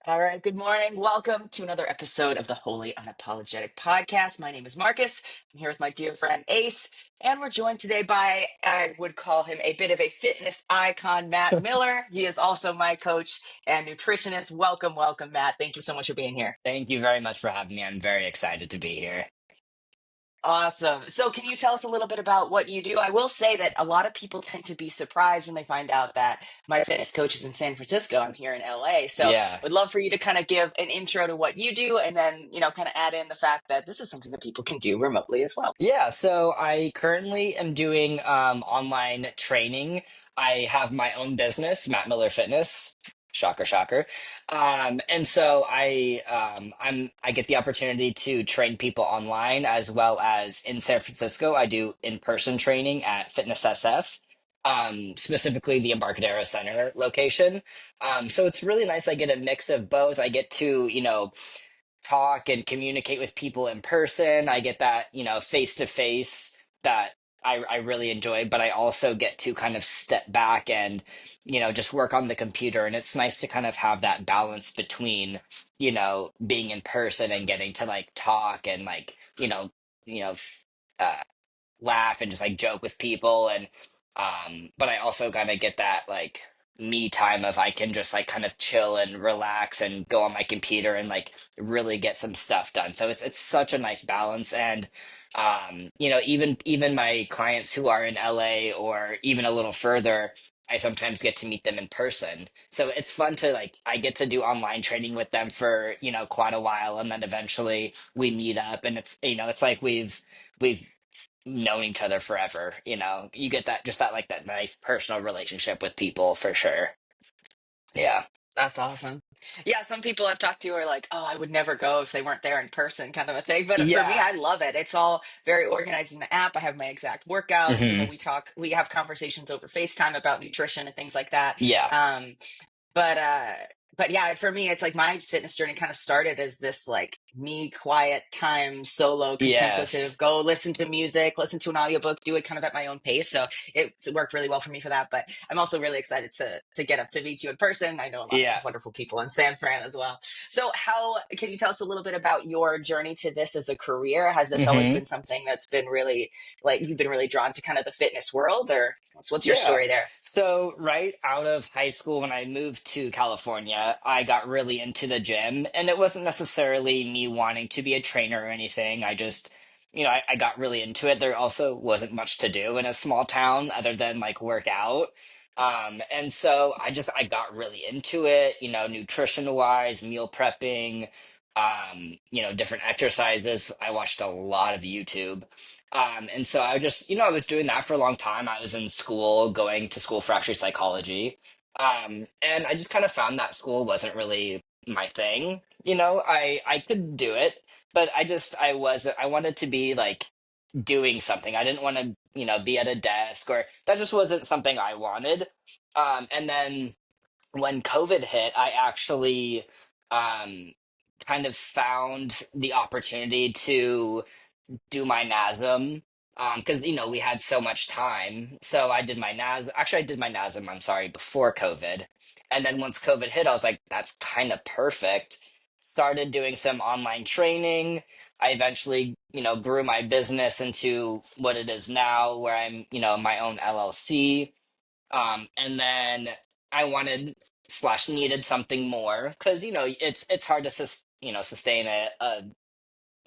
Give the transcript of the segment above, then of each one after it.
All right, good morning. Welcome to another episode of the Wholly Unapologetic podcast. My name is Marcus. I'm here with my dear friend Ace, and we're joined today by, I would call him a bit of a fitness icon, Matt Miller. He is also my coach and nutritionist. Welcome, welcome, Matt. Thank you so much for being here. Thank you very much for having me. I'm very excited to be here. Awesome. So, can you tell us a little bit about what you do? I will say that a lot of people tend to be surprised when they find out that my fitness coach is in San Francisco. I'm here in LA. So, Yeah. would love for you to kind of give an intro to what you do and then, kind of add in the fact that this is something that people can do remotely as well. Yeah, so I currently am doing online training. I have my own business, Matt Miller Fitness. Shocker, shocker. And so I get the opportunity to train people online as well as in San Francisco. I do in-person training at Fitness SF, specifically the Embarcadero Center location. So it's really nice. I get a mix of both. I get to, talk and communicate with people in person. I get that, face to face that I really enjoy, but I also get to kind of step back and, just work on the computer. And it's nice to kind of have that balance between, being in person and getting to like talk and like, you know, uh, laugh and just like joke with people and but I also kind of get that like me time of I can just like kind of chill and relax and go on my computer and like really get some stuff done. So it's such a nice balance and even my clients who are in LA or even a little further, I sometimes get to meet them in person. So it's fun to like I get to do online training with them for, quite a while and then eventually we meet up and it's like we've known each other forever. You get that just that like that nice personal relationship with people for sure. Yeah. That's awesome. Yeah, some people I've talked to are like, "Oh, I would never go if they weren't there in person," kind of a thing. But for me, Yeah. I love it. It's all very organized in the app. I have my exact workouts. Hmm. We have conversations over FaceTime about nutrition and things like that. Yeah. Um, but uh but yeah, for me it's like my fitness journey kind of started as this like me quiet time solo Yes. contemplative, go listen to music, listen to an audiobook, do it kind of at my own pace. So it worked really well for me for that. But I'm also really excited to get up to meet you in person. I know a lot Yeah. of wonderful people in San Fran as well. So how can you tell us a little bit about your journey to this as a career? Has this always Hmm. been something that's been really like you've been really drawn to kind of the fitness world, or what's your Yeah. story there? So right out of high school, when I moved to California, I got really into the gym, and it wasn't necessarily me wanting to be a trainer or anything. I just, I got really into it. There also wasn't much to do in a small town other than like work out. And so I got really into it, nutrition wise, meal prepping, different exercises. I watched a lot of YouTube. And so I just, I was doing that for a long time. I was in school, going to school for actually psychology. And I just kind of found that school wasn't really my thing. I could do it, but I wanted to be like doing something. I didn't want to, be at a desk or that just wasn't something I wanted. And then when COVID hit, I actually um, kind of found the opportunity to do my NASM because we had so much time. So I did my NAS. Actually, I did my NASM. I'm sorry, before COVID, and then once COVID hit, I was like, that's kind of perfect. Started doing some online training. I eventually, grew my business into what it is now, where I'm, my own LLC. And then I wanted slash needed something more because it's hard to sustain a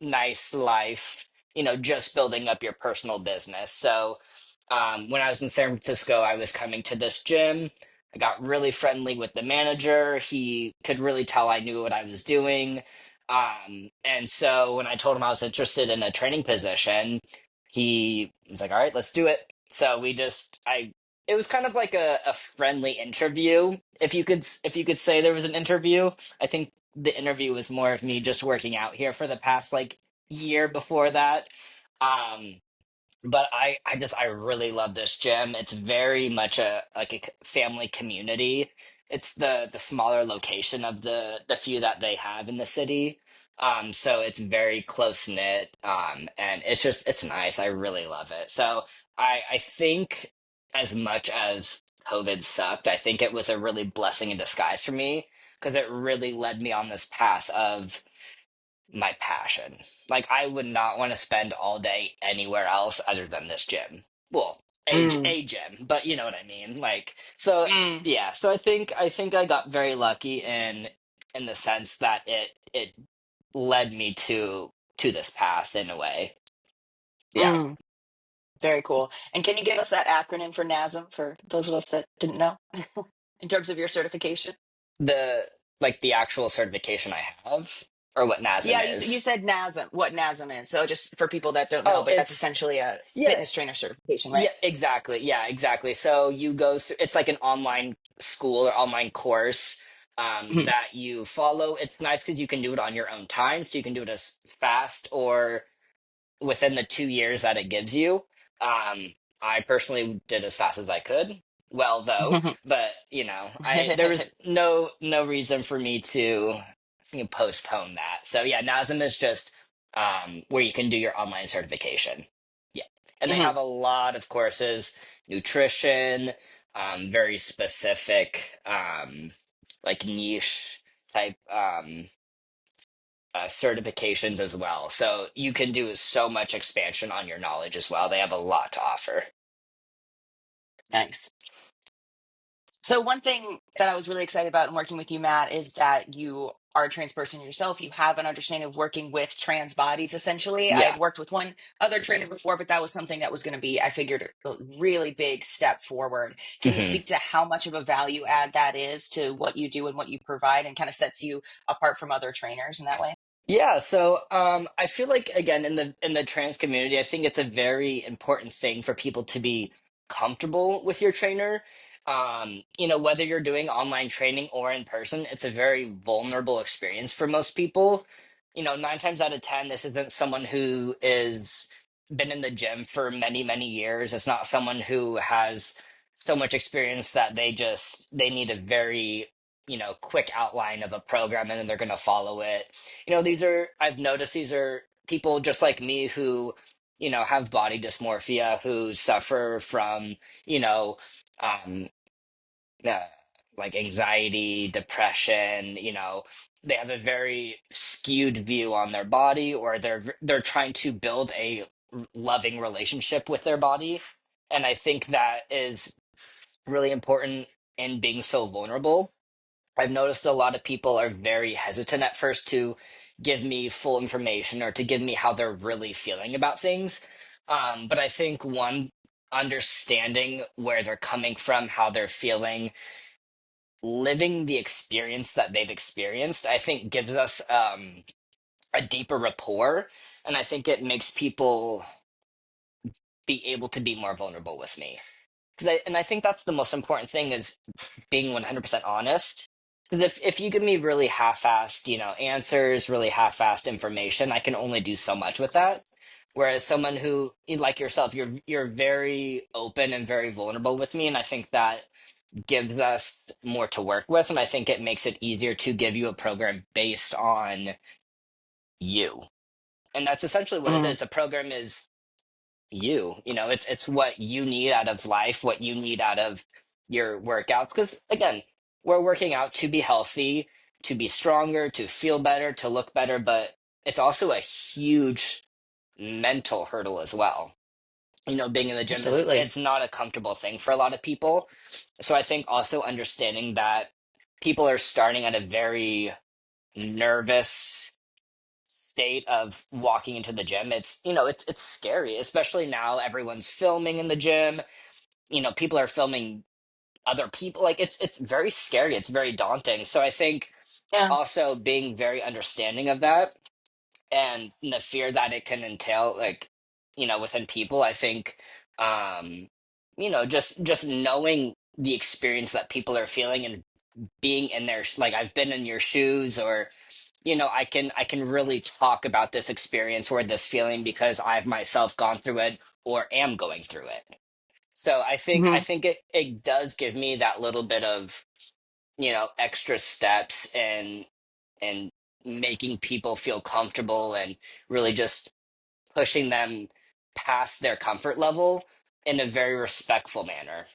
nice life, just building up your personal business. So, when I was in San Francisco, I was coming to this gym. I got really friendly with the manager. He could really tell I knew what I was doing. And so when I told him I was interested in a training position, he was like, all right, let's do it. So it was kind of like a friendly interview. If you could say there was an interview, I think the interview was more of me just working out here for the past like year before that. Um, but I really love this gym. It's very much a like a family community. It's the smaller location of the few that they have in the city. So it's very close knit. And it's nice. I really love it. So I think as much as COVID sucked, I think it was a really blessing in disguise for me because it really led me on this path of my passion. Like I would not want to spend all day anywhere else other than this gym. Well, Mm, a gym, but you know what I mean. Like so mm, yeah, so I think I got very lucky in the sense that it led me to this path in a way. Yeah. mm. Very cool. And can you give us that acronym for NASM for those of us that didn't know in terms of your certification? The like the actual certification I have or what NASM Yeah, you is. said NASM, what NASM is. So just for people that don't know, Oh, but that's it's essentially a yeah, fitness trainer certification, right? yeah, exactly. Yeah, exactly. So you go through, it's like an online school or online course Mhm, that you follow. It's nice because you can do it on your own time. So you can do it as fast or within the 2 years that it gives you. I personally did as fast as I could. Well, though, mhm. but I there was no reason for me to postpone that. So yeah, NASM is just where you can do your online certification. Yeah, and they Mhm. have a lot of courses, nutrition, very specific, like niche type. Certifications as well. So you can do so much expansion on your knowledge as well. They have a lot to offer. Nice. So one thing that I was really excited about in working with you, Matt, is that you are a trans person yourself. You have an understanding of working with trans bodies, essentially. I Yeah. had worked with one other trainer before, but that was something that was going to be, I figured, a really big step forward. Can you Mhm. speak to how much of a value add that is to what you do and what you provide and kind of sets you apart from other trainers in that way? Yeah, so I feel like again in the trans community, I think it's a very important thing for people to be comfortable with your trainer. Whether you're doing online training or in person, it's a very vulnerable experience for most people. 9 times out of 10, this isn't someone who is been in the gym for many, many years. It's not someone who has so much experience that they need a very, quick outline of a program and then they're going to follow it. I've noticed these are people just like me who have body dysmorphia, who suffer from you know um uh, like anxiety, depression. They have a very skewed view on their body, or they're trying to build a loving relationship with their body, and I think that is really important in being so vulnerable. I've noticed a lot of people are very hesitant at first to give me full information or to give me how they're really feeling about things. But I think one, understanding where they're coming from, how they're feeling, living the experience that they've experienced, I think gives us a deeper rapport. And I think it makes people be able to be more vulnerable with me. And I think that's the most important thing is being 100% honest. Because if you give me really half-assed, answers, really half-assed information, I can only do so much with that. Whereas someone who, like yourself, you're very open and very vulnerable with me, and I think that gives us more to work with, and I think it makes it easier to give you a program based on you. And that's essentially what it Mm, is. A program is it's what you need out of life, what you need out of your workouts, because again, we're working out to be healthy, to be stronger, to feel better, to look better, but it's also a huge mental hurdle as well. Being in the gym is absolutely. it's not a comfortable thing for a lot of people. So I think also understanding that people are starting at a very nervous state of walking into the gym. It's scary, especially now everyone's filming in the gym. People are filming other people. Like it's very scary, it's very daunting. So I think Yeah, also being very understanding of that and the fear that it can entail, like within people. I think just knowing the experience that people are feeling and being in their, like, I've been in your shoes, or I can really talk about this experience or this feeling because I've myself gone through it or am going through it. So I hmm, think it does give me that little bit of, extra steps and making people feel comfortable and really just pushing them past their comfort level in a very respectful manner.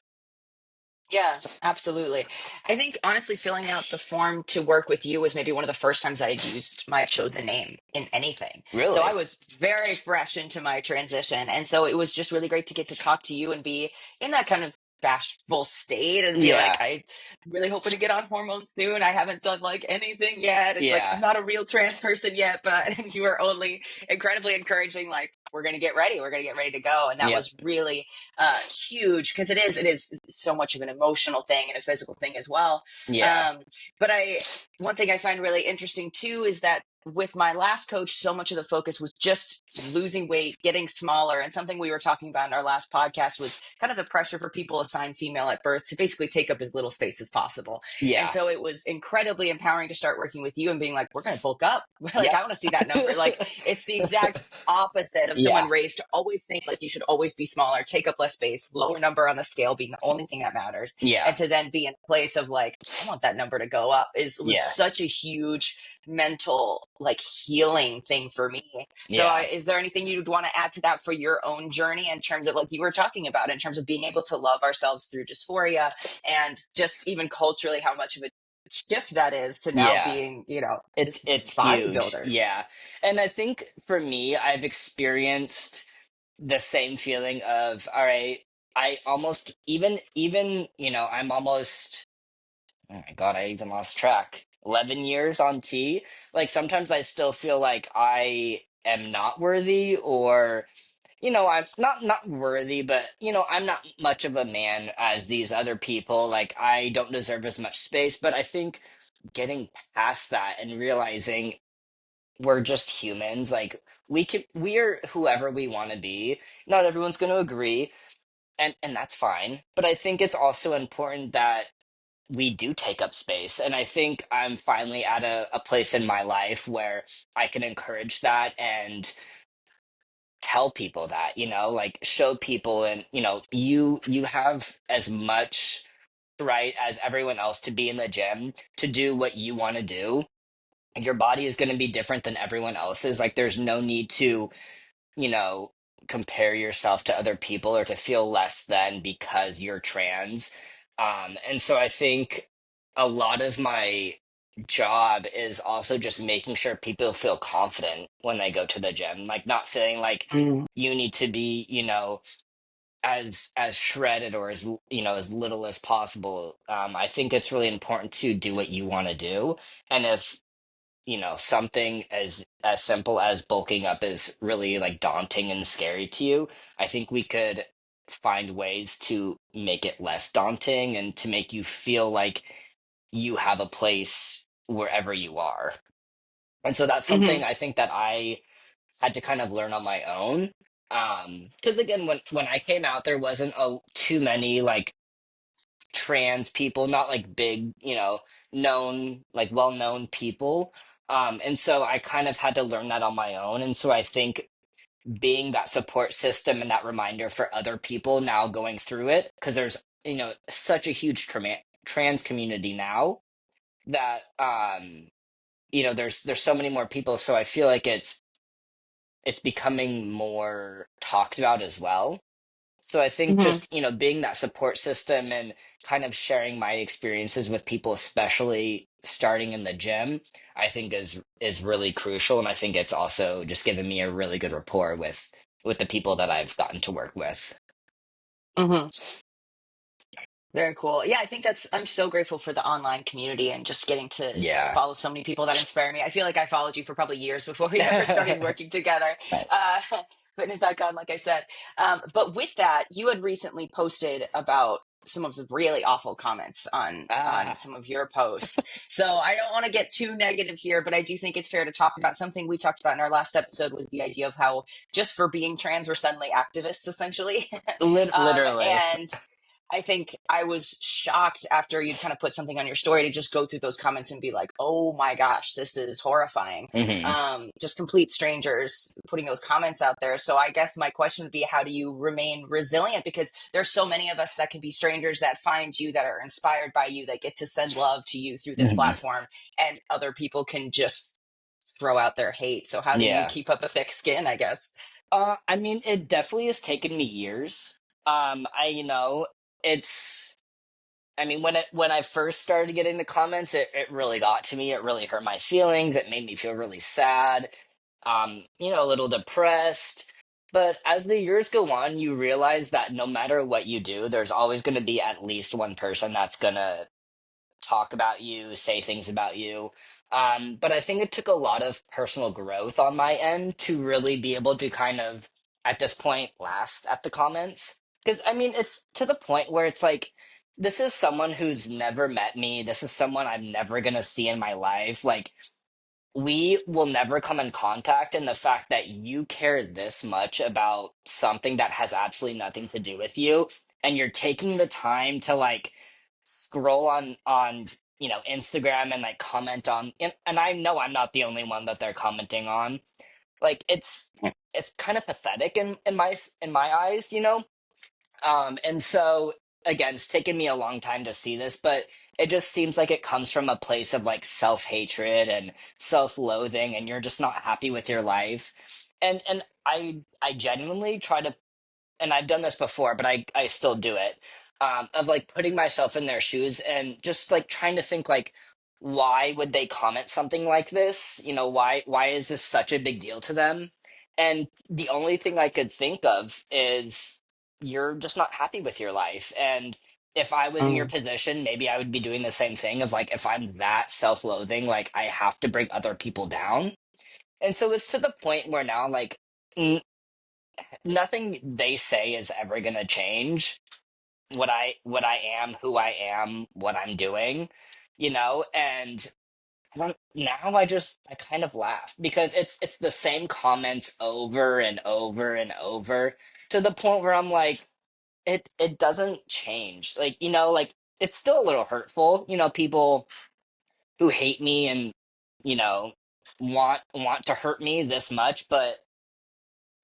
Yeah, absolutely. I think honestly, filling out the form to work with you was maybe one of the first times I had used my chosen name in anything. So I Really? was very fresh into my transition. And so it was just really great to get to talk to you and be in that kind of bashful state and be like, Yeah. I'm really hoping to get on hormones soon. I haven't done like anything yet. It's like, I'm Yeah. not a real trans person yet, but you are only incredibly encouraging, like, we're going to get ready. We're going to get ready to go. And that Yep. was really huge because it is so much of an emotional thing and a physical thing as well. Yeah. Um, but one thing I find really interesting too is that with my last coach, so much of the focus was just losing weight, getting smaller. And something we were talking about in our last podcast was kind of the pressure for people assigned female at birth to basically take up as little space as possible. And Yeah. so it was incredibly empowering to start working with you and being like, we're going to bulk up. Like, Yep. I want to see that number. Like, it's the exact opposite of someone Yeah. raised to always think like you should always be smaller, take up less space, lower number on the scale being the only thing that matters, Yeah. and to then be in a place of like, I want that number to go up is was Yes. such a huge mental like healing thing for me. So Yeah. is there anything you'd want to add to that for your own journey in terms of like you were talking about in terms of being able to love ourselves through dysphoria and just even culturally how much of a shift that is to now Yeah. being, this It's huge. bodybuilder. Yeah. And I think for me, I've experienced the same feeling of, all right, I almost I'm almost, oh my God, I even lost track. 11 years on T. Like sometimes I still feel like I am not worthy, or I'm not worthy, but I'm not much of a man as these other people. Like I don't deserve as much space, but I think getting past that and realizing we're just humans, like we're whoever we want to be. Not everyone's going to agree, and that's fine. But I think it's also important that we do take up space. And I think I'm finally at a place in my life where I can encourage that and tell people that, like show people, and you have as much right as everyone else to be in the gym, to do what you want to do. Your body is going to be different than everyone else's. Like there's no need to, you know, compare yourself to other people or to feel less than because you're trans. And so I think a lot of my job is also just making sure people feel confident when they go to the gym, like not feeling like Mm. you need to be, as shredded or as as little as possible. I think it's really important to do what you want to do, and if something as simple as bulking up is really like daunting and scary to you, I think we could find ways to make it less daunting and to make you feel like you have a place wherever you are. And so that's Hmm. something I think that I had to kind of learn on my own. Because again, when I came out, there wasn't too many like trans people, not like big, known, like well-known people. And so I kind of had to learn that on my own. And so I think being that support system and that reminder for other people now going through it, because there's, such a huge trans community now that, there's so many more people. So I feel like it's becoming more talked about as well. So I think Hmm. just, being that support system and kind of sharing my experiences with people, especially starting in the gym, I think is really crucial. And I think it's also just given me a really good rapport with the people that I've gotten to work with. Hmm. Very cool. Yeah, I think I'm so grateful for the online community and just getting to Yeah. follow so many people that inspire me. I feel like I followed you for probably years before we ever started working together. Nice. Uh, Fitness icon, like I said. But with that, you had recently posted about some of the really awful comments on Ah, some of your posts. So I don't want to get too negative here, but I do think it's fair to talk about something we talked about in our last episode was the idea of how just for being trans, we're suddenly activists, essentially. literally. And I think I was shocked after you'd kind of put something on your story to just go through those comments and be like, oh my gosh, this is horrifying. Hmm. Just complete strangers putting those comments out there. So I guess my question would be, how do you remain resilient? Because there's so many of us that can be strangers that find you, that are inspired by you, that get to send love to you through this Hmm. platform, and other people can just throw out their hate. So how do you Yeah. keep up a thick skin, I guess? I mean, it definitely has taken me years. I, it's I mean, when I first started getting the comments, it really got to me. It really hurt my feelings. It made me feel really sad, a little depressed. But as the years go on, you realize that no matter what you do, there's always going to be at least one person that's going to talk about you, say things about you. But I think it took a lot of personal growth on my end to really be able to kind of, at this point, laugh at the comments. Because, I mean, it's to the point where it's like, this is someone who's never met me. This is someone I'm never going to see in my life. Like, we will never come in contact, and the fact that you care this much about something that has absolutely nothing to do with you, and you're taking the time to like scroll on Instagram and like comment on, and I know I'm not the only one that they're commenting on. Like, it's kind of pathetic in my eyes, and so again, it's taken me a long time to see this, but it just seems like it comes from a place of like self-hatred and self-loathing, and you're just not happy with your life. And I genuinely try to, and I've done this before, but I still do it, of like putting myself in their shoes and just like trying to think like, why would they comment something like this? Why is this such a big deal to them? And the only thing I could think of is you're just not happy with your life. And if I was in your Mm. position, maybe I would be doing the same thing of like, if I'm that self-loathing, like I have to bring other people down. And so it's to the point where now like nothing they say is ever going to change what I am, who I am, what I'm doing, and now I kind of laugh because it's the same comments over and over and over, to the point where I'm like, it doesn't change. Like, like it's still a little hurtful, people who hate me and you know want to hurt me this much, but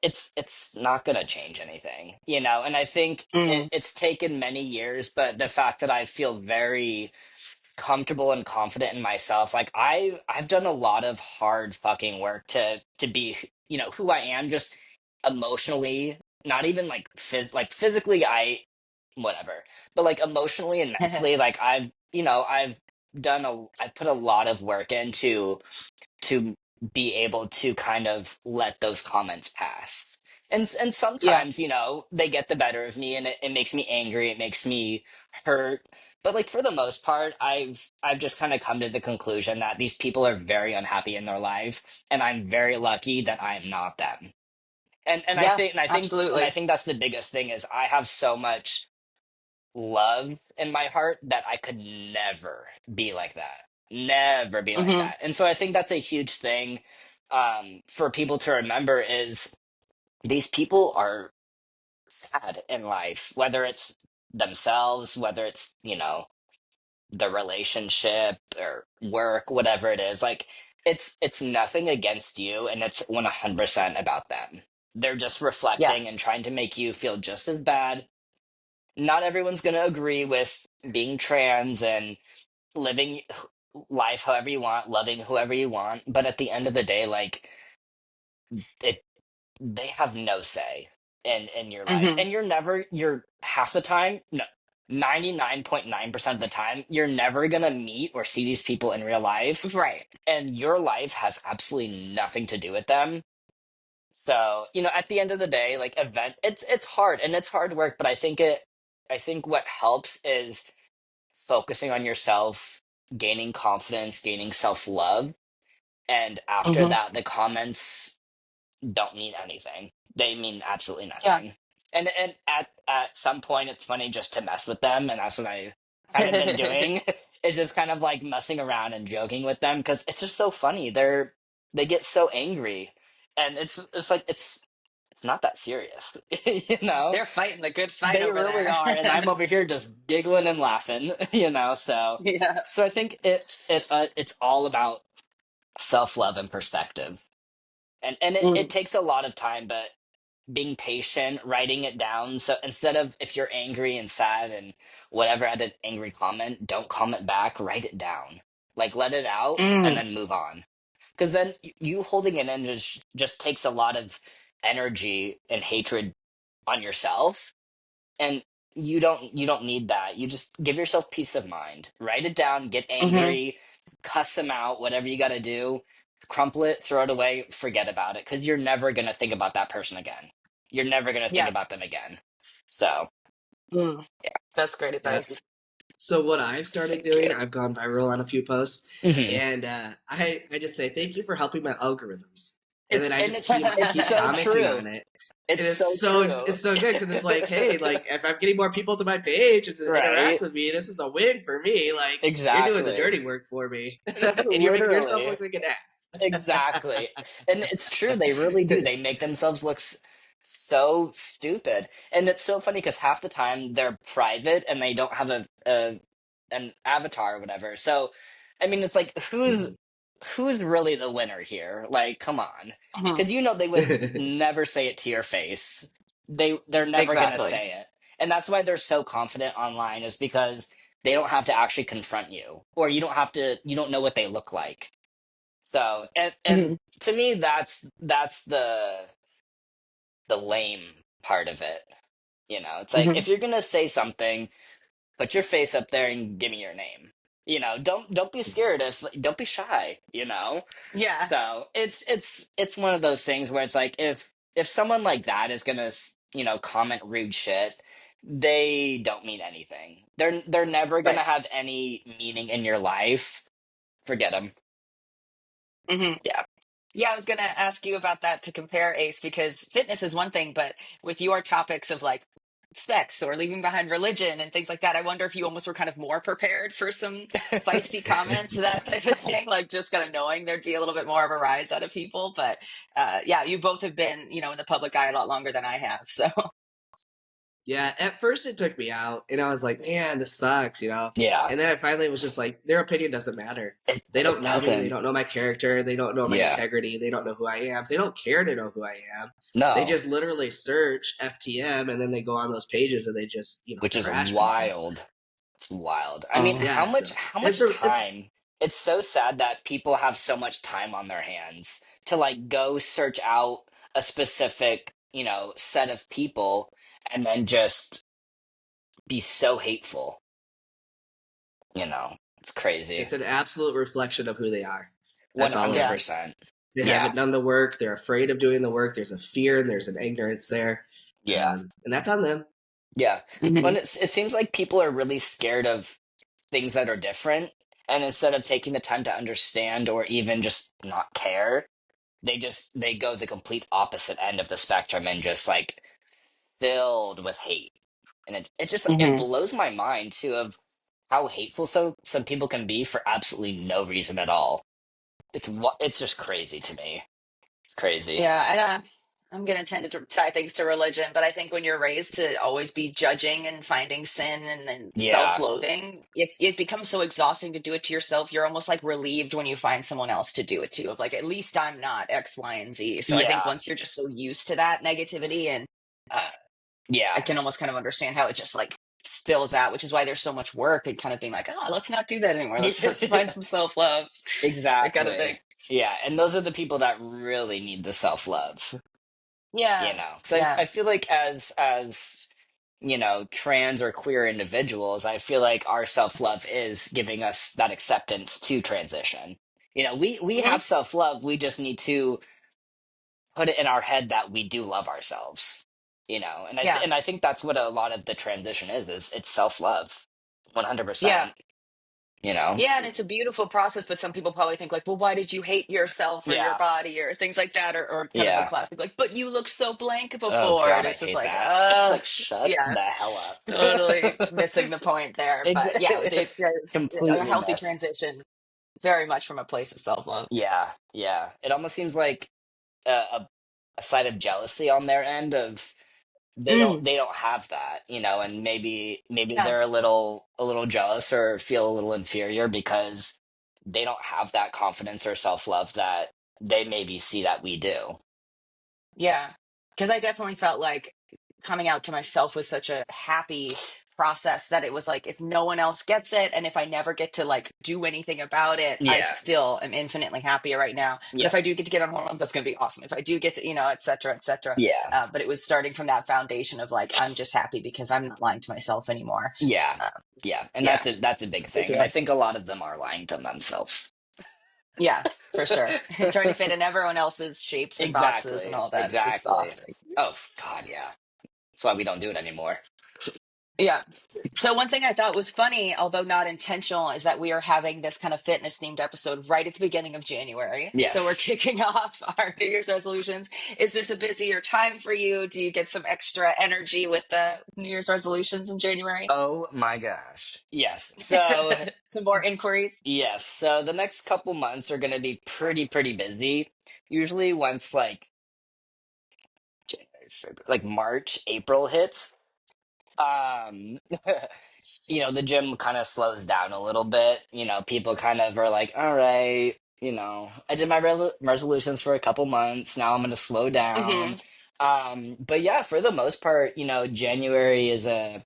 it's not going to change anything, and I think Mm. it's taken many years, but the fact that I feel very comfortable and confident in myself, like I've done a lot of hard fucking work to be, who I am, just emotionally, not even like like physically, I whatever, but like emotionally and mentally, like I've put a lot of work into to be able to kind of let those comments pass. And Yeah. sometimes, they get the better of me, and it makes me angry, it makes me hurt. But like for the most part, I've just kind of come to the conclusion that these people are very unhappy in their life, and I'm very lucky that I'm not them. And I Yeah, think and I think and I absolutely. think that's the biggest thing, is I have so much love in my heart that I could never be like that. Never be like Hmm. that. And so I think that's a huge thing, for people to remember, is these people are sad in life, whether it's themselves, whether it's, the relationship or work, whatever it is. Like, it's nothing against you, and it's 100% about them. They're just Yeah. reflecting and trying to make you feel just as bad. Not everyone's going to agree with being trans and living life however you want, loving whoever you want, but at the end of the day, like, it they have no say in your life. Hmm. And you're half the time, no, 99.9% of the time, you're never going to meet or see these people in real life, Right. and your life has absolutely nothing to do with them. So, at the end of the day, like, it's hard, and it's hard work, but I think what helps is focusing on yourself, gaining confidence, gaining self-love, and after Hmm. that, the comments don't mean anything. They mean absolutely Yeah. nothing. And at some point, it's funny just to mess with them, and that's what I kind of been doing. Is just kind of like messing around and joking with them, because it's just so funny. They get so angry, and it's like it's not that serious, you know. They're fighting the good fight They over really are, and I'm there. over here just giggling and laughing, So, Yeah. I think it's all about self love and perspective, and it Mm. takes a lot of time, but being patient, writing it down. So instead of, if you're angry and sad and whatever at an angry comment, don't comment back. Write it down, like let it out, and Mm. then move on. Because then you holding it in just takes a lot of energy and hatred on yourself, and you don't need that. You just give yourself peace of mind. Write it down, get Hmm. angry, cuss them out, whatever you got to do, crumple it, throw it away, forget about it, because you're never going to think about that person again. You're never going to think Yeah. about them again. So Mm. yeah. That's great Yeah. advice. So what I've started Thank doing, you. I've gone viral on a few posts, Hmm. and I just say thank you for helping my algorithms, and it's then I and just it's it's keep so commenting true. on it, It's and so true. it's so good because it's like, hey, like if I'm getting more people to my page and to interact Right. with me, this is a win for me. Like you're doing the Exactly. dirty work for me, and you're making yourself Literally. look like an ass. Exactly. And it's true, they really do. They make themselves look so stupid. And it's so funny because half the time they're private and they don't have a an avatar or whatever. So, I mean, it's like Mhm. who's really the winner here? Like, come on. Hmm. Because you know they would never say it to your face. They're never gonna Exactly. say it. And that's why they're so confident online is because they don't have to actually confront you or you don't know what they look like. So, and Hmm. to me, that's the lame part of it. You know, it's like Hmm. if you're gonna say something, put your face up there and give me your name. You know, don't be scared if don't be shy. You know, Yeah. so it's one of those things where it's like if someone like that is gonna comment rude shit, they don't mean anything. They're never Right. gonna have any meaning in your life. Forget them. Hmm. Yeah. Yeah, I was gonna ask you about that to compare Ace because fitness is one thing, but with your topics of like sex or leaving behind religion and things like that, I wonder if you almost were kind of more prepared for some feisty comments, that type of thing, like just kind of knowing there'd be a little bit more of a rise out of people. But yeah, you both have been, in the public eye a lot longer than I have. So Yeah, at first it took me out, and I was like, man, this sucks. Yeah. And then I finally was just like, their opinion doesn't matter. They It don't know me. They doesn't. don't know my character. They don't know my Yeah. integrity. They don't know who I am. They don't care to know who I am. They No, just literally search FTM, and then they go on those pages and they just, which is trash people. wild. It's wild. I mean, um, Yeah, so how it's much a, it's time? It's so sad that people have so much time on their hands to like go search out a specific, set of people and then just be so hateful, It's crazy. it's an absolute reflection of who they are. That's all it is. 100%. They Yeah. haven't done the work. They're afraid of doing the work. There's a fear and there's an ignorance there, Yeah. and that's on them. Yeah. Well, mhm. it seems like people are really scared of things that are different. And instead of taking the time to understand or even just not care, they go the complete opposite end of the spectrum and just like filled with hate. And it Mhm. blows my mind too of how hateful some people can be for absolutely no reason at all. It's just crazy to me. It's crazy. Yeah, and I'm going to tend to tie things to religion, but I think when you're raised to always be judging and finding sin and then Yeah. self-loathing, it becomes so exhausting to do it to yourself. You're almost like relieved when you find someone else to do it to, of like, at least I'm not X, Y, and Z. So I think Yeah. once you're just so used to that negativity, and uh, I Yeah. can almost kind of understand how it just like spills out, which is why there's so much work and kind of being like, oh, let's not do that anymore. Let's find Yeah. some self-love, that kind of thing. Exactly. Yeah, and those are the people that really need the self-love, Yeah. because Yeah. I feel like as trans or queer individuals, I feel like our self-love is giving us that acceptance to transition. We Hmm. have self-love, we just need to put it in our head that we do love ourselves. And Yeah. I think that's what a lot of the transition is it's self-love. Yeah. 100%, you know. Yeah, and it's a beautiful process, but some people probably think like, well, why did you hate yourself or your Yeah. body or things like that, or kind of a Yeah. classic like, but you looked so blank Oh before, and God, I it's just hate like, that. It's oh, like shut yeah, the hell up. totally missing the point there. But yeah, Exactly. it is a Completely healthy missed. transition, very much from a place of self-love. Yeah, yeah. It almost seems like a side of jealousy on their end of Mm, they don't have that, and maybe yeah, they're a little jealous or feel a little inferior because they don't have that confidence or self-love that they maybe see that we do. yeah, because I definitely felt like coming out to myself was such a happy process that it was like, if no one else gets it and if I never get to like do anything about it, I Yeah. still am infinitely happier right now. But Yeah. if I do get to get on hormones, that's going to be awesome. If I do get to, et cetera, et cetera. Yeah. But it was starting from that foundation of like, I'm just happy because I'm not lying to myself anymore. Yeah. Uh, Yeah. And yeah. that's a big thing. And I think a lot of them are lying to themselves. Yeah, for sure. Trying to fit in everyone else's shapes and boxes and Exactly. all that. It's Exactly. exhausting. Oh God, yeah. That's why we don't do it anymore. Yeah. So one thing I thought was funny, although not intentional, is that we are having this kind of fitness themed episode right at the beginning of January. So we're Yes. kicking off our New Year's resolutions. Is this a busier time for you? Do you get some extra energy with the New Year's resolutions in January? Oh my gosh. Yes. So Some more inquiries? yes. So the next couple months are gonna be pretty busy. Usually once like January, February, like March, April hits, um the gym kind of slows down a little bit. People kind of are like, all right, I did my resolutions for a couple months. Now I'm going to slow down. Hmm. But yeah, for the most part, January is a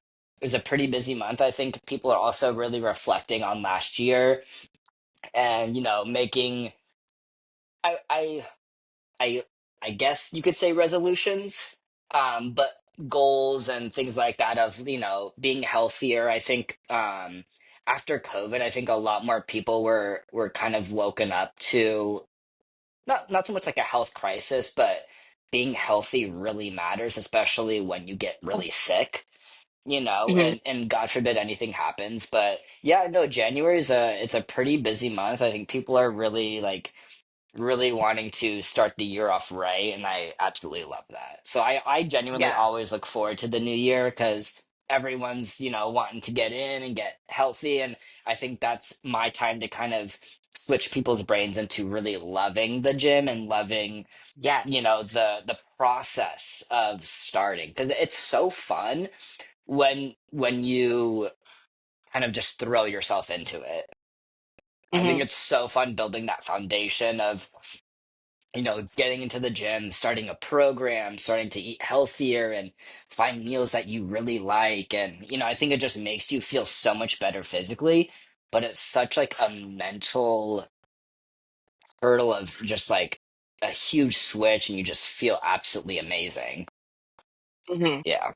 pretty busy month. I think people are also really reflecting on last year and, making, I, I I I guess you could say resolutions, but goals and things like that of, being healthier. I think after COVID, I think a lot more people were kind of woken up to not so much like a health crisis, but being healthy really matters, especially when you get really sick. Hmm. And God forbid anything happens. But yeah, no, January is it's a pretty busy month. I think people are really like really wanting to start the year off right, and I absolutely love that. So I genuinely Yeah. always look forward to the new year because everyone's, wanting to get in and get healthy, and I think that's my time to kind of switch people's brains into really loving the gym and loving, Yes. the process of starting because it's so fun when you kind of just throw yourself into it. I think Hmm. it's so fun building that foundation of getting into the gym, starting a program, starting to eat healthier and find meals that you really like. And, I think it just makes you feel so much better physically, but it's such like a mental hurdle of just like a huge switch and you just feel absolutely amazing. Hmm. Yeah.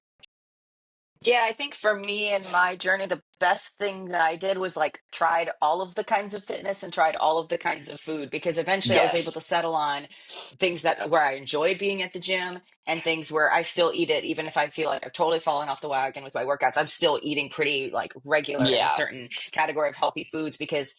Yeah, I think for me and my journey, the best thing that I did was like tried all of the kinds of fitness and tried all of the kinds of food because eventually I was able Yes. to settle on things that where I enjoyed being at the gym and things where I still eat it, even if I feel like I've totally fallen off the wagon with my workouts. I'm still eating pretty like regular in a Yeah. certain category of healthy foods because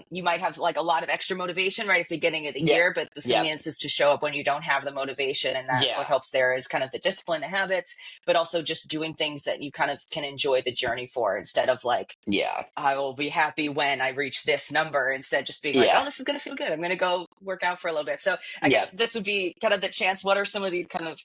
you might have like a lot of extra motivation right at the beginning of the Yep. year, but the thing Yep. is to show up when you don't have the motivation, and that what Yeah. helps there is kind of the discipline, the habits, but also just doing things that you kind of can enjoy the journey for instead of like, Yeah. I will be happy when I reach this number, instead just being like, Yeah. oh, this is going to feel good. I'm going to go work out for a little bit. So I guess Yep. this would be kind of the chance. What are some of these kind of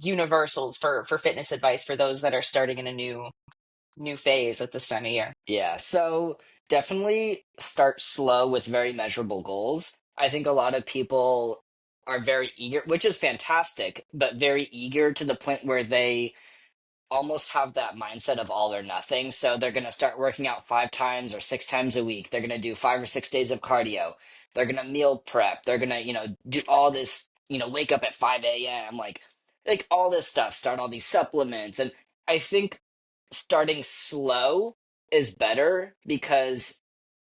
universals for fitness advice for those that are starting in a new phase at this time of year? Yeah, so definitely start slow with very measurable goals. I think a lot of people are very eager, which is fantastic, but very eager to the point where they almost have that mindset of all or nothing. So they're going to start working out 5 times or 6 times a week. They're going to do 5 or 6 days of cardio. They're going to meal prep. They're going to, do all this, wake up at 5 a.m., like all this stuff, start all these supplements. And I think starting slow is better because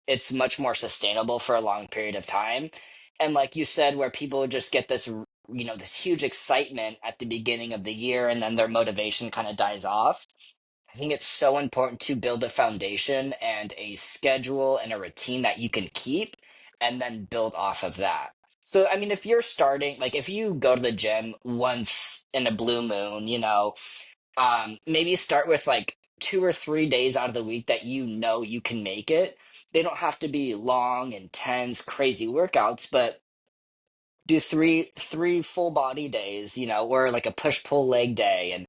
it's much more sustainable for a long period of time. And like you said, where people just get this, this huge excitement at the beginning of the year and then their motivation kind of dies off. I think it's so important to build a foundation and a schedule and a routine that you can keep and then build off of that. So, I mean, if you're starting, like if you go to the gym once in a blue moon, maybe start with like 2 or 3 days out of the week that you can make it. They don't have to be long, intense, crazy workouts, but do three full body days, or like a push pull leg day and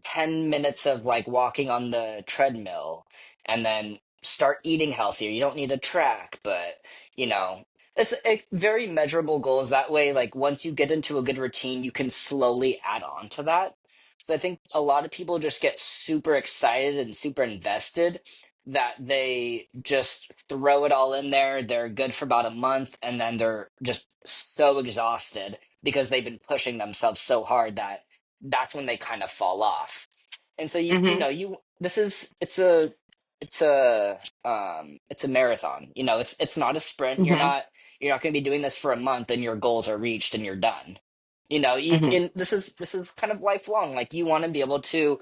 10 minutes of like walking on the treadmill and then start eating healthier. You don't need a track, but you know, it's very measurable goals. That way, like once you get into a good routine, you can slowly add on to that. So I think a lot of people just get super excited and super invested that they just throw it all in there. They're good for about a month and then they're just so exhausted because they've been pushing themselves so hard that that's when they kind of fall off. And so you Hmm. know, you this is it's a marathon. You know, it's not a sprint. Hmm. You're not going to be doing this for a month and your goals are reached and you're done. You know, Hmm. this is kind of lifelong. Like you want to be able to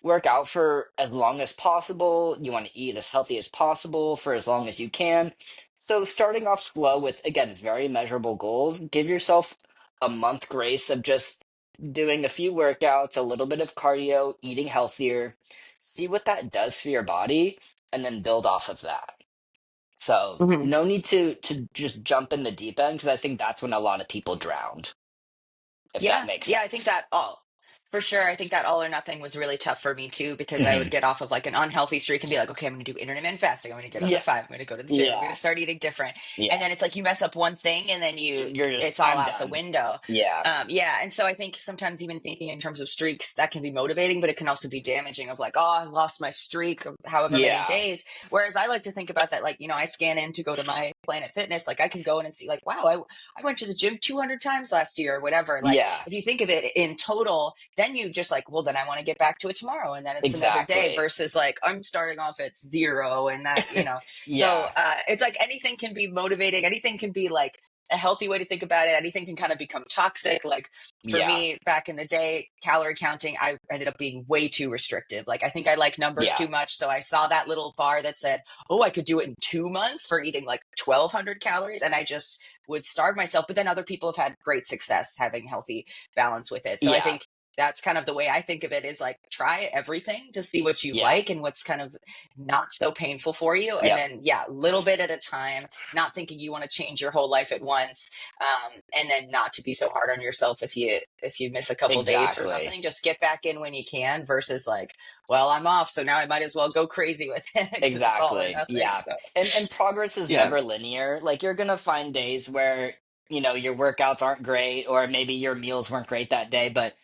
work out for as long as possible. You want to eat as healthy as possible for as long as you can. So starting off slow with, again, very measurable goals, give yourself a month grace of just doing a few workouts, a little bit of cardio, eating healthier, see what that does for your body, and then build off of that. So Hmm. no need to just jump in the deep end because I think that's when a lot of people drowned, if that Yeah, makes yeah, I think sense. that all for sure. I think that all or nothing was really tough for me too because I would Hmm. get off of like an unhealthy streak and be like, okay, I'm going to do intermittent fasting. I'm going to get under Yeah, five. I'm going to go to the gym. I'm going yeah, to start eating different. And yeah. then it's like you mess up one thing and then You're it's just, all I'm out the done. window. Yeah, Yeah, and so I think sometimes even thinking in terms of streaks that can be motivating, but it can also be damaging. Of like, oh, I lost my streak of however many yeah, days. Whereas I like to think about that, like I scan in to go to my Planet Fitness. Like I can go in and see, like, wow, I went to the gym 200 times last year or whatever. Like yeah, if you think of it in total, then you just like, well, then I want to get back to it tomorrow. And then it's another day exactly. versus like, I'm starting off at zero and that. So Yeah, it's like anything can be motivating. Anything can be like a healthy way to think about it. Anything can kind of become toxic. Like for yeah, me back in the day, calorie counting, I ended up being way too restrictive. Like I think I like numbers yeah, too much. So I saw that little bar that said, oh, I could do it in 2 months for eating like 1,200 calories. And I just would starve myself. But then other people have had great success having healthy balance with it. So I yeah, think that's kind of the way I think of it is like try everything to see what you yeah, like and what's kind of not so painful for you. And yep, then, yeah, little bit at a time, not thinking you want to change your whole life at once. And then not to be so hard on yourself if you miss a couple days for exactly, something, just get back in when you can versus like, well, I'm off. So now I might as well go crazy with it because it's all or exactly. nothing. Yeah. So And progress is yeah. never linear. Like you're gonna find days where, your workouts aren't great or maybe your meals weren't great that day, but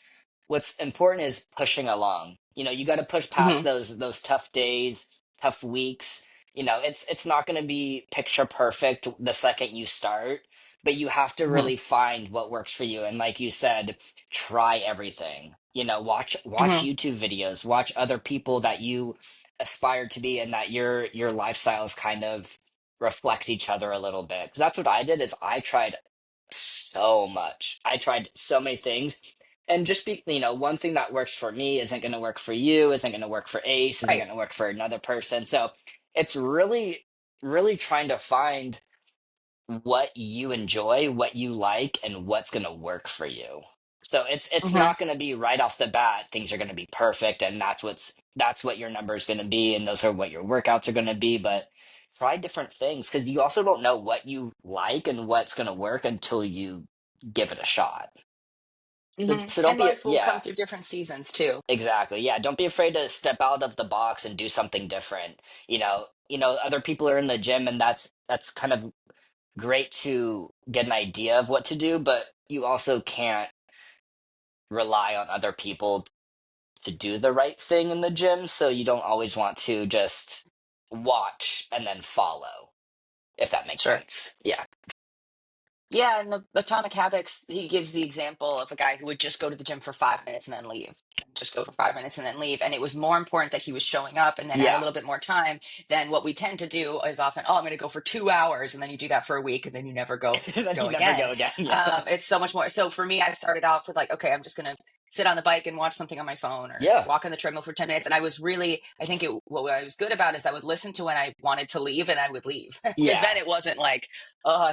what's important is pushing along. You got to push past Hmm. those tough days, tough weeks. It's not going to be picture perfect the second you start, but you have to Hmm. really find what works for you. And like you said, try everything. Watch Hmm. YouTube videos, watch other people that you aspire to be, and that your lifestyles kind of reflect each other a little bit. Because that's what I did. Is I tried so much. I tried so many things and just one thing that works for me isn't going to work for you, isn't going to work for Ace, isn't Right. going to work for another person. So it's really, really trying to find what you enjoy, what you like, and what's going to work for you. So it's Hmm. not going to be right off the bat things are going to be perfect, and that's what your number is going to be, and those are what your workouts are going to be. But try different things because you also don't know what you like and what's going to work until you give it a shot. So don't And be life will come yeah. through different seasons too. Exactly. Yeah. Don't be afraid to step out of the box and do something different. Other people are in the gym and that's kind of great to get an idea of what to do, but you also can't rely on other people to do the right thing in the gym, so you don't always want to just watch and then follow, if that makes Sure. sense. Yeah. Yeah, and the Atomic Habits, he gives the example of a guy who would just go to the gym for 5 minutes and then leave. Just go for 5 minutes and then leave. And it was more important that he was showing up and then had a Yeah. little bit more time than what we tend to do is often, oh, I'm going to go for 2 hours. And then you do that for a week and then you never Then go you never again. go again. Yeah. It's so much more. So for me, I started off with like, okay, I'm just going to sit on the bike and watch something on my phone or Yeah. walk on the treadmill for 10 minutes. And I was really, I think what I was good about is I would listen to when I wanted to leave and I would leave because Yeah. then it wasn't like,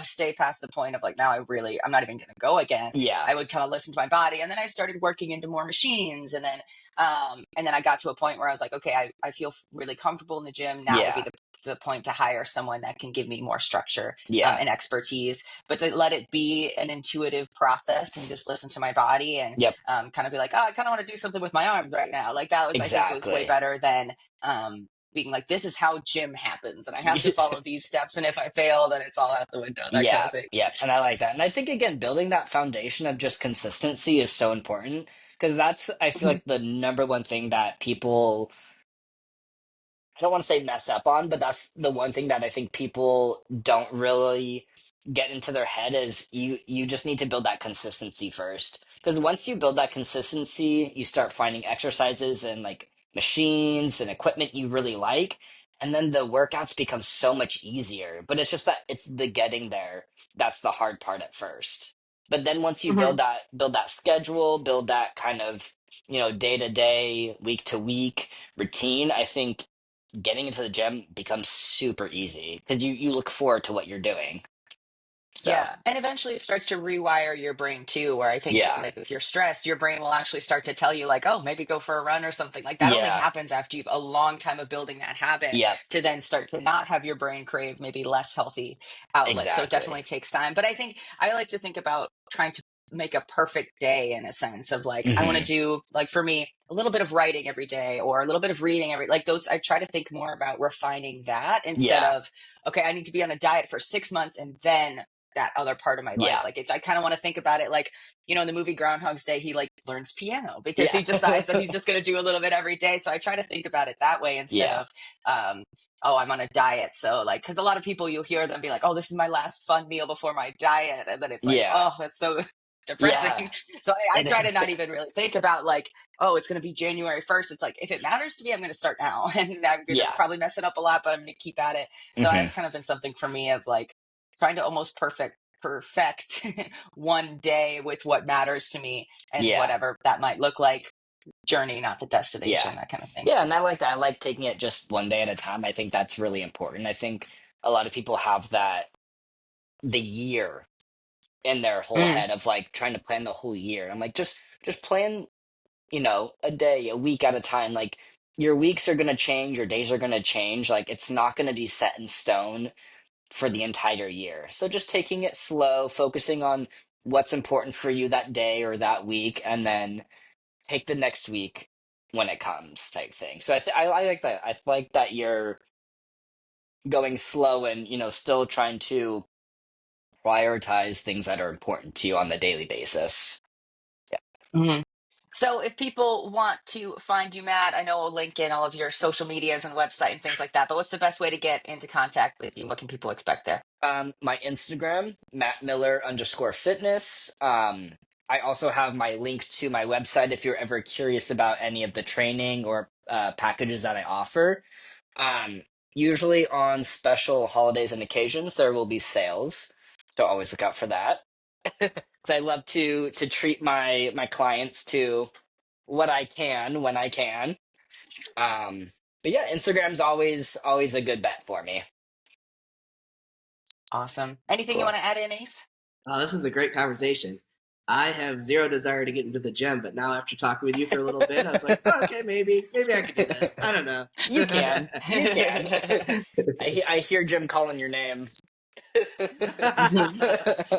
stay past the point of like, now I'm not even going to go again. Yeah. I would kind of listen to my body. And then I started working into more machines. And then I got to a point where I was like, okay, I feel really comfortable in the gym. Now would be Yeah. the point to hire someone that can give me more structure Yeah. and expertise, but to let it be an intuitive process and just listen to my body and Yep. kind of be like, oh, I kind of want to do something with my arms right now. Like that was, I think was way Exactly. better than, being like, this is how gym happens, and I have to follow these steps, and if I fail, then it's all out the window, that kind Yeah, of thing. yeah, and I like that. And I think again, building that foundation of just consistency is so important because that's I feel Mhm. like the number one thing that people I don't want to say mess up on, but that's the one thing that I think people don't really get into their head is you just need to build that consistency first. Because once you build that consistency, you start finding exercises and like machines and equipment you really like, and then the workouts become so much easier. But it's just that it's the getting there that's the hard part at first. But then once you Mhm. build that schedule, build that kind of, day to day, week to week routine, I think getting into the gym becomes super easy because you look forward to what you're doing. So Yeah, and eventually it starts to rewire your brain too, where I think yeah, like if you're stressed, your brain will actually start to tell you like, oh, maybe go for a run or something. Like that only yeah, happens after you've a long time of building that habit yep, to then start to not have your brain crave maybe less healthy outlets. So it exactly. definitely takes time. But I think I like to think about trying to make a perfect day in a sense of like I want to Hmm. do like for me a little bit of writing every day or a little bit of reading every like those I try to think more about refining that instead Yeah, of okay, I need to be on a diet for 6 months and then that other part of my life. yeah, Like it's, I kind of want to think about it like, in the movie Groundhog's Day, he like learns piano because yeah, he decides that he's just going to do a little bit every day. So I try to think about it that way instead yeah, of, oh, I'm on a diet. So like, cause a lot of people you'll hear them be like, oh, this is my last fun meal before my diet. And then it's like, yeah, oh, that's so yeah. depressing. So I try It, to not even really think about like, oh, it's going to be January 1st. It's like, if it matters to me, I'm going to start now and I'm going to yeah, probably mess it up a lot, but I'm going to keep at it. So hmm, that's kind of been something for me of like, trying to almost perfect one day with what matters to me and yeah, whatever that might look like, journey, not the yeah, destination, that kind of thing. yeah. And I like that. I like taking it just one day at a time. I think that's really important. I think a lot of people have that the year in their whole Mm, head of like trying to plan the whole year. I'm like, just plan a day, a week at a time. Like your weeks are going to change, your days are going to change. Like it's not going to be set in stone for the entire year. So just taking it slow, focusing on what's important for you that day or that week, and then take the next week when it comes type thing. So I like that. I like that you're going slow and, still trying to prioritize things that are important to you on the daily basis. Yeah. mhm. So if people want to find you, Matt, I know we'll link in all of your social medias and website and things like that, but what's the best way to get into contact with you? What can people expect there? My Instagram, mattmiller_fitness. I also have my link to my website if you're ever curious about any of the training or packages that I offer. Um, Usually on special holidays and occasions, there will be sales, so always look out for that. Because I love to treat my clients to what I can when I can. Um, but yeah, Instagram's always a good bet for me. Awesome. Anything you Cool. want to add in, Ace? Oh, this is a great conversation. I have zero desire to get into the gym, but now after talking with you for a little bit, I was like, oh, okay, maybe I could do this. I don't know. You can. You can. I hear Jim calling your name.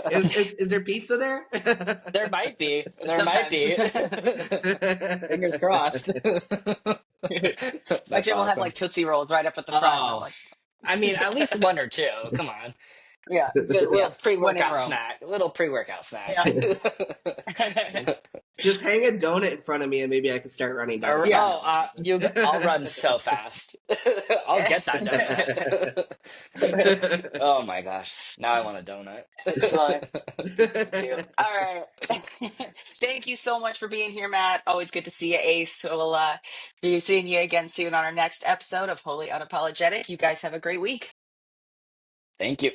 is there pizza there? There might be. There might Sometimes. be. Fingers crossed. My That's gym will have awesome. like Tootsie Rolls right up at the front, and I'm Oh, like, I mean, at least one or two. Come on. yeah, Good yeah, little when in pre-workout Rome. snack. A little pre-workout snack. Yeah. Just hang a donut in front of me, and maybe I could start running down the Or, Yeah. treadmill oh, or something. I'll run so fast. I'll get that donut. Oh my gosh. Now I want a donut. Excellent. Too. All right. Thank you so much for being here, Matt. Always good to see you, Ace. We'll be seeing you again soon on our next episode of Wholly Unapologetic. You guys have a great week. Thank you.